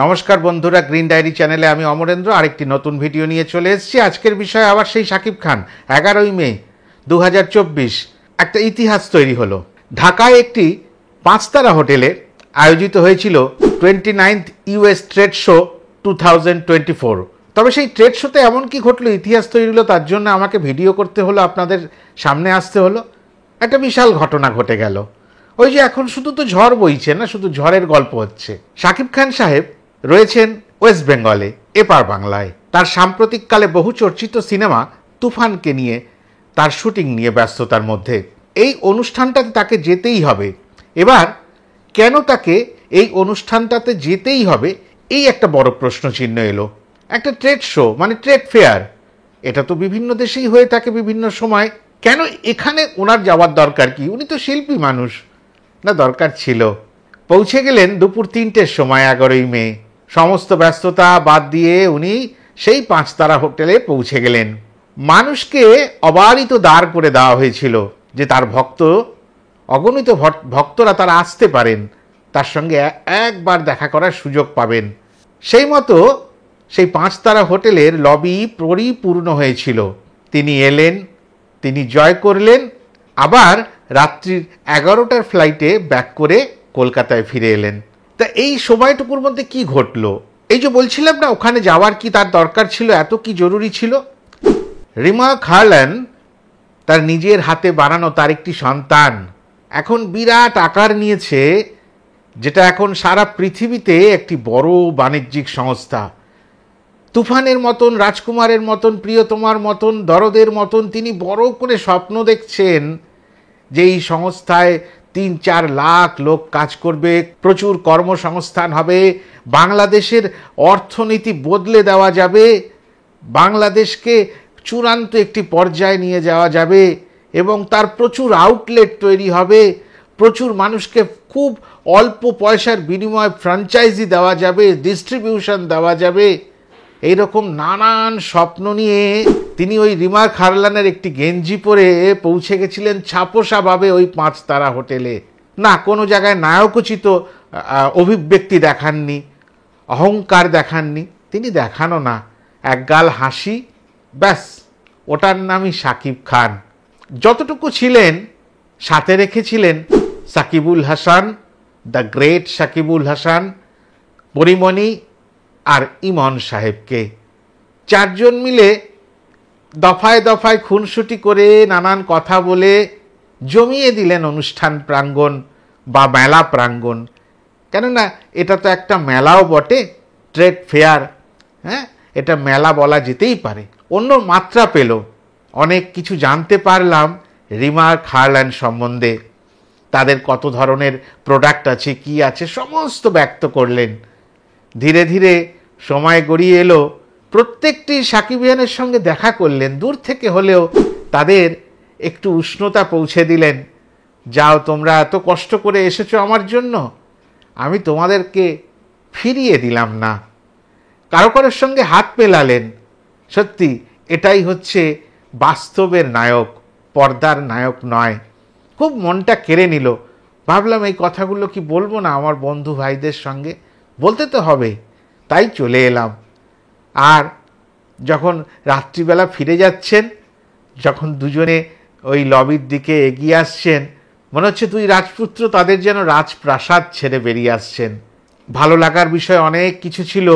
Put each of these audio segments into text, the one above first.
নমস্কার বন্ধুরা, green diary চ্যানেলে আমি অমরেন্দ্র আরেকটি নতুন ভিডিও নিয়ে চলে এসেছি। আজকের বিষয় আবার সেই শাকিব খান। 11ই মে 2024 একটা ইতিহাস তৈরি হলো। ঢাকায় একটি 5 তারা হোটেলে আয়োজিত হয়েছিল 29th US ট্রেড শো 2024। তবে সেই ট্রেড শোতে এমন কি ঘটলো, ইতিহাস তৈরি হলো, তার জন্য আমাকে ভিডিও করতে হলো, আপনাদের সামনে আসতে হলো। একটা বিশাল ঘটনা ঘটে গেল। ওই যে এখন শুধু তো ঝড় বইছে না, শুধু ঝড়ের গল্প হচ্ছে। শাকিব খান সাহেব রয়েছেন ওয়েস্ট বেঙ্গলে, এপার বাংলায়। তার সাম্প্রতিককালে বহু চর্চিত সিনেমা তুফানকে নিয়ে তার শুটিং নিয়ে ব্যস্ততার মধ্যে। এই অনুষ্ঠানটাতে তাকে যেতেই হবে। এবার কেন তাকে এই অনুষ্ঠানটাতে যেতেই হবে, এই একটা বড় প্রশ্ন চিহ্ন এলো। একটা ট্রেড শো মানে ট্রেড ফেয়ার, এটা তো বিভিন্ন দেশেই হয়ে থাকে বিভিন্ন সময়। কেন এখানে ওনার যাওয়ার দরকার কি? উনি তো শিল্পী মানুষ, না দরকার ছিল। পৌঁছে গেলেন দুপুর 3টের সময় 11ই মে। সমস্ত ব্যস্ততা বাদ দিয়ে উনি সেই 5 তারা হোটেলে পৌঁছে গেলেন। মানুষকে অবারিত দাঁড় করে দেওয়া হয়েছিল যে তার অগণিত ভক্তরা তারা আসতে পারেন, তার সঙ্গে একবার দেখা করার সুযোগ পাবেন। সেই মতো সেই 5 তারা হোটেলের লবি পরিপূর্ণ হয়েছিল। তিনি এলেন, তিনি জয় করলেন, আবার রাত্রির 11টার ফ্লাইটে ব্যাক করে কলকাতায় ফিরে এলেন। তা এই সময়টুকুর মধ্যে কি ঘটলো? এই যে বলছিলাম না, ওখানে যাওয়ার কি তার দরকার ছিল, এত কি জরুরি ছিল? রিমা খারল্যান তার নিজের হাতে বানানো তার একটি সন্তান এখন বিরাট আকার নিয়েছে, যেটা এখন সারা পৃথিবীতে একটি বড় বাণিজ্যিক সংস্থা। তুফানের মতন, রাজকুমারের মতন, প্রিয়তমার মতন, দরদের মতন তিনি বড় করে স্বপ্ন দেখছেন যে এই সংস্থায় 3-4 লাখ লোক কাজ করবে, প্রচুর কর্মসংস্থান হবে, বাংলাদেশের অর্থনীতি বদলে দেওয়া যাবে, বাংলাদেশকে চূড়ান্ত একটি পর্যায়ে নিয়ে যাওয়া যাবে এবং তার প্রচুর আউটলেট তৈরি হবে, প্রচুর মানুষকে খুব অল্প পয়সার বিনিময়ে ফ্র্যাঞ্চাইজি দেওয়া যাবে, ডিস্ট্রিবিউশন দেওয়া যাবে। এইরকম নানান স্বপ্ন নিয়ে তিনি ওই রিমা খারল্যানের একটি গেঞ্জি পরে পৌঁছে গেছিলেন ছাপোষাভাবে ওই 5 তারা হোটেলে। না কোনো জায়গায় নায়কোচিত অভিব্যক্তি দেখাননি, অহংকার দেখাননি, তিনি দেখানো না, একগাল হাসি, ব্যাস, ওটার নামই শাকিব খান। যতটুকু ছিলেন সাথে রেখেছিলেন সাকিবুল হাসান, দ্য গ্রেট সাকিবুল হাসান, পরিমণি আর ইমন সাহেবকে। 4 জন মিলে দফায় দফায় খুনসুটি করে নানান কথা বলে জমিয়ে দিলেন অনুষ্ঠান প্রাঙ্গণ বা মেলা প্রাঙ্গণ। কেননা এটা তো একটা মেলাও বটে, ট্রেড ফেয়ার। হ্যাঁ, এটা মেলা বলা যেতেই পারে। অন্য মাত্রা পেল, অনেক কিছু জানতে পারলাম রিমা খারল্যান সম্বন্ধে। তাদের কত ধরনের প্রোডাক্ট আছে, কি আছে, সমস্ত ব্যক্ত করলেন। ধীরে ধীরে সময় গড়িয়ে এলো, প্রত্যেকটি সাকিবিয়ানের সঙ্গে দেখা করলেন, দূর থেকে হলেও তাদের একটু উষ্ণতা পৌঁছে দিলেন। যাও, তোমরা এত কষ্ট করে এসেছো আমার জন্য, আমি তোমাদেরকে ফিরিয়ে দিলাম না। কারো কারোর সঙ্গে হাত মেলালেন। সত্যি এটাই হচ্ছে বাস্তবের নায়ক, পর্দার নায়ক নয়। খুব মনটা কেড়ে নিল। ভাবলাম এই কথাগুলো কি বলবো না আমার বন্ধু ভাইদের সঙ্গে, বলতে তো হবে, তাই চলে এলাম। আর যখন রাত্রিবেলা ফিরে যাচ্ছেন, যখন দুজনে ওই লবির দিকে এগিয়ে আসছেন, মনে হচ্ছে দুই রাজপুত্র তাদের যেন রাজপ্রাসাদ ছেড়ে বেরিয়ে আসছেন। ভালো লাগার বিষয় অনেক কিছু ছিল,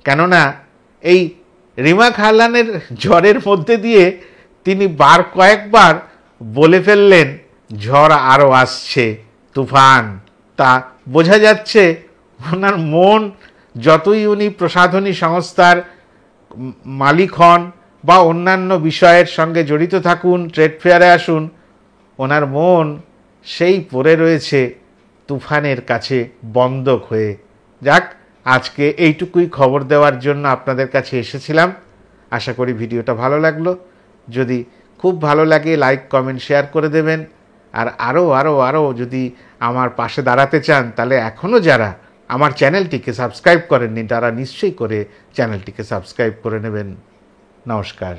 কেননা এই রিমা খারল্যানের ঝড়ের মধ্যে দিয়ে তিনি কয়েকবার বলে ফেললেন ঝড় আরও আসছে, তুফান। তা বোঝা যাচ্ছে ওনার মন, যতই উনি প্রসাধনী সংস্থার মালিক হন বা অন্যান্য বিষয়ের সঙ্গে জড়িত থাকুন, ট্রেড ফেয়ারে আসুন, ওনার মন সেই পড়ে রয়েছে তুফানের কাছে বন্ধক হয়ে। যাক, আজকে এইটুকুই খবর দেওয়ার জন্য আপনাদের কাছে এসেছিলাম। আশা করি ভিডিওটা ভালো লাগলো। যদি খুব ভালো লাগে লাইক, কমেন্ট, শেয়ার করে দেবেন। আর আরও যদি আমার পাশে দাঁড়াতে চান, তাহলে এখনও যারা আমার চ্যানেলটিকে সাবস্ক্রাইব করেননি তারা নিশ্চয়ই করে চ্যানেলটিকে সাবস্ক্রাইব করে নেবেন। নমস্কার।